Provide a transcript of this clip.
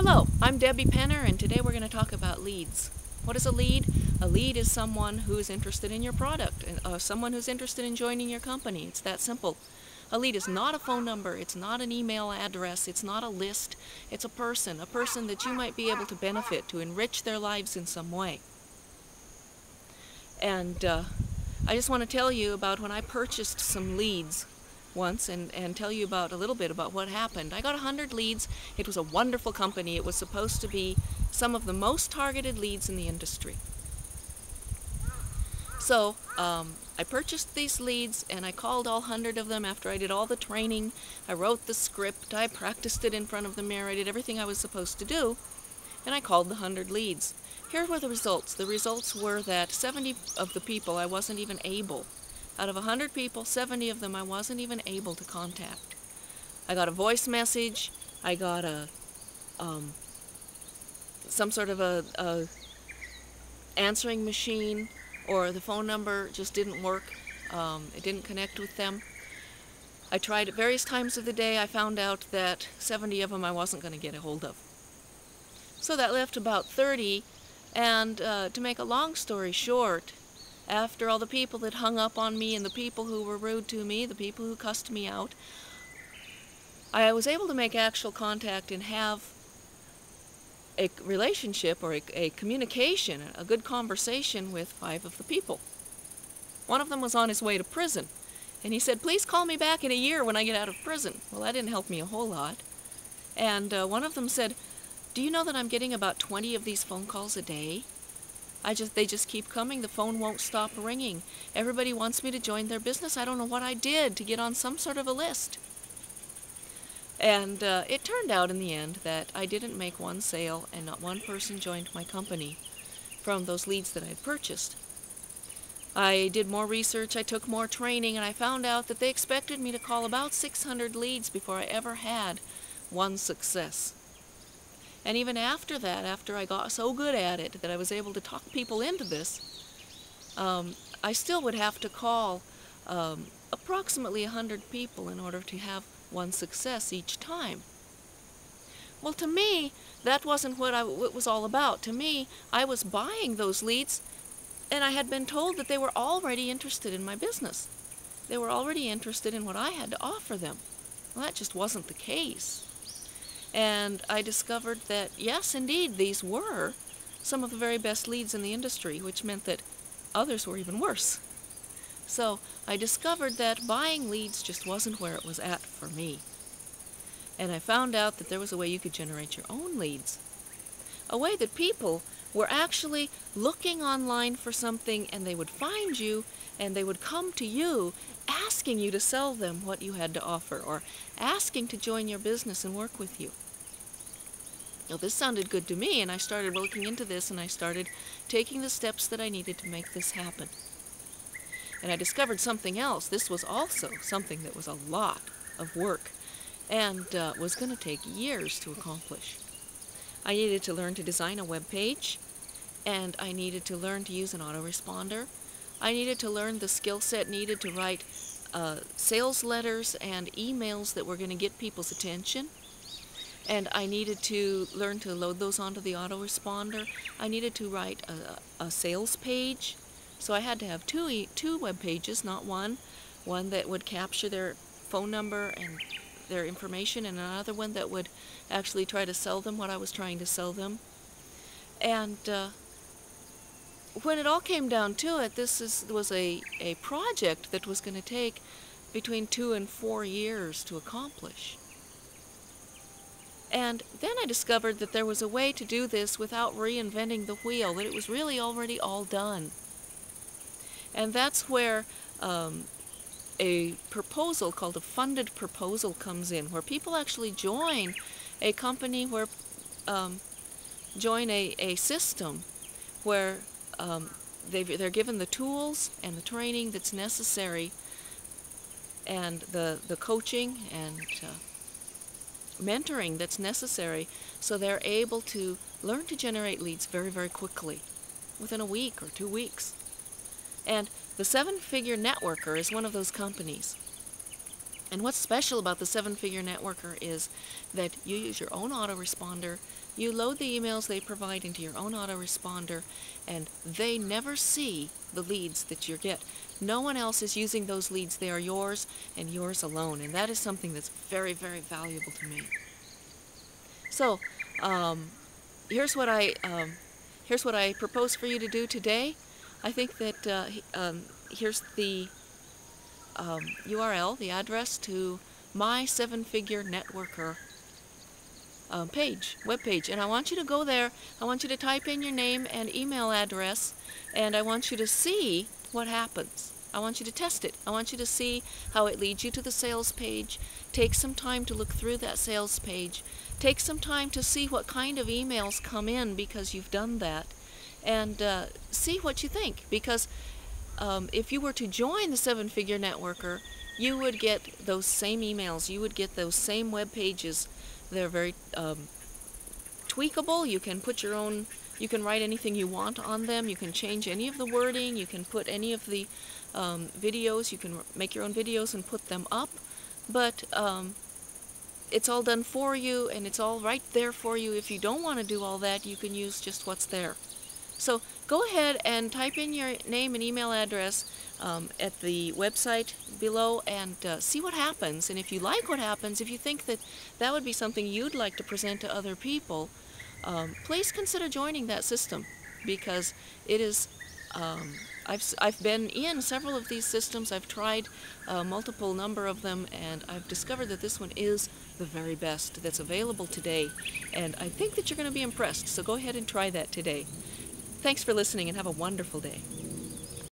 Hello, I'm Debbie Penner, and today we're going to talk about leads. What is a lead? A lead is someone who is interested in your product, and someone who's interested in joining your company. It's that simple. A lead is not a phone number, it's not an email address, it's not a list. It's a person that you might be able to benefit, to enrich their lives in some way. And I just want to tell you about when I purchased some leads once and tell you about a little bit about what happened. I got 100 leads. It was a wonderful company. It was supposed to be some of the most targeted leads in the industry. So I purchased these leads and I called all 100 of them after I did all the training. I wrote the script, I practiced it in front of the mirror, I did everything I was supposed to do, and I called the 100 leads. Here were the results. The results were that 70 of the people I wasn't even able. Out of 100 people, 70 of them I wasn't even able to contact. I got a voice message, I got some sort of a answering machine, or the phone number just didn't work. It didn't connect with them. I tried at various times of the day. I found out that 70 of them I wasn't going to get a hold of. So that left about 30, and to make a long story short, after all the people that hung up on me and the people who were rude to me, the people who cussed me out, I was able to make actual contact and have a relationship or a communication, a good conversation with 5 of the people. One of them was on his way to prison, and he said, "Please call me back in a year when I get out of prison." Well, that didn't help me a whole lot. And one of them said, "Do you know that I'm getting about 20 of these phone calls a day? They just keep coming. The phone won't stop ringing. Everybody wants me to join their business. I don't know what I did to get on some sort of a list." And it turned out in the end that I didn't make one sale and not one person joined my company from those leads that I'd purchased. I did more research, I took more training, and I found out that they expected me to call about 600 leads before I ever had one success. And even after that, after I got so good at it that I was able to talk people into this, I still would have to call approximately 100 people in order to have one success each time. Well, to me, that wasn't what it was all about. To me, I was buying those leads, and I had been told that they were already interested in my business. They were already interested in what I had to offer them. Well, that just wasn't the case. And I discovered that, yes, indeed, these were some of the very best leads in the industry, which meant that others were even worse. So I discovered that buying leads just wasn't where it was at for me. And I found out that there was a way you could generate your own leads. A way that people were actually looking online for something, and they would find you, and they would come to you asking you to sell them what you had to offer, or asking to join your business and work with you. Now, this sounded good to me, and I started looking into this, and I started taking the steps that I needed to make this happen. And I discovered something else. This was also something that was a lot of work and was going to take years to accomplish. I needed to learn to design a web page, and I needed to learn to use an autoresponder. I needed to learn the skill set needed to write sales letters and emails that were going to get people's attention. And I needed to learn to load those onto the autoresponder. I needed to write a sales page. So I had to have two web pages, not one. One that would capture their phone number and their information, and another one that would actually try to sell them what I was trying to sell them. And when it all came down to it, this was a project that was going to take between 2 and 4 years to accomplish. And then I discovered that there was a way to do this without reinventing the wheel, that it was really already all done. And that's where a proposal called a funded proposal comes in, where people actually join a company, join a system where they're given the tools and the training that's necessary, and the coaching and mentoring that's necessary, so they're able to learn to generate leads very, very quickly, within a week or 2 weeks. And the 7-Figure Networker is one of those companies. And what's special about the 7-Figure Networker is that you use your own autoresponder, you load the emails they provide into your own autoresponder, and they never see the leads that you get. No one else is using those leads. They are yours and yours alone, and that is something that's very, very valuable to me. So, here's what I propose for you to do today. I think that here's the URL, the address to my 7-Figure Networker web page, and I want you to go there. I want you to type in your name and email address, and I want you to see what happens. I want you to test it. I want you to see how it leads you to the sales page. Take some time to look through that sales page. Take some time to see what kind of emails come in because you've done that, and see what you think, because if you were to join the 7-Figure Networker, you would get those same emails. You would get those same web pages. They're very tweakable. You can put your own, you can write anything you want on them. You can change any of the wording. You can put any of the videos. You can make your own videos and put them up. But it's all done for you, and it's all right there for you. If you don't want to do all that, you can use just what's there. So go ahead and type in your name and email address at the website below and see what happens. And if you like what happens, if you think that that would be something you'd like to present to other people, please consider joining that system, because it is, I've been in several of these systems. I've tried multiple number of them, and I've discovered that this one is the very best that's available today. And I think that you're going to be impressed, so go ahead and try that today. Thanks for listening, and have a wonderful day.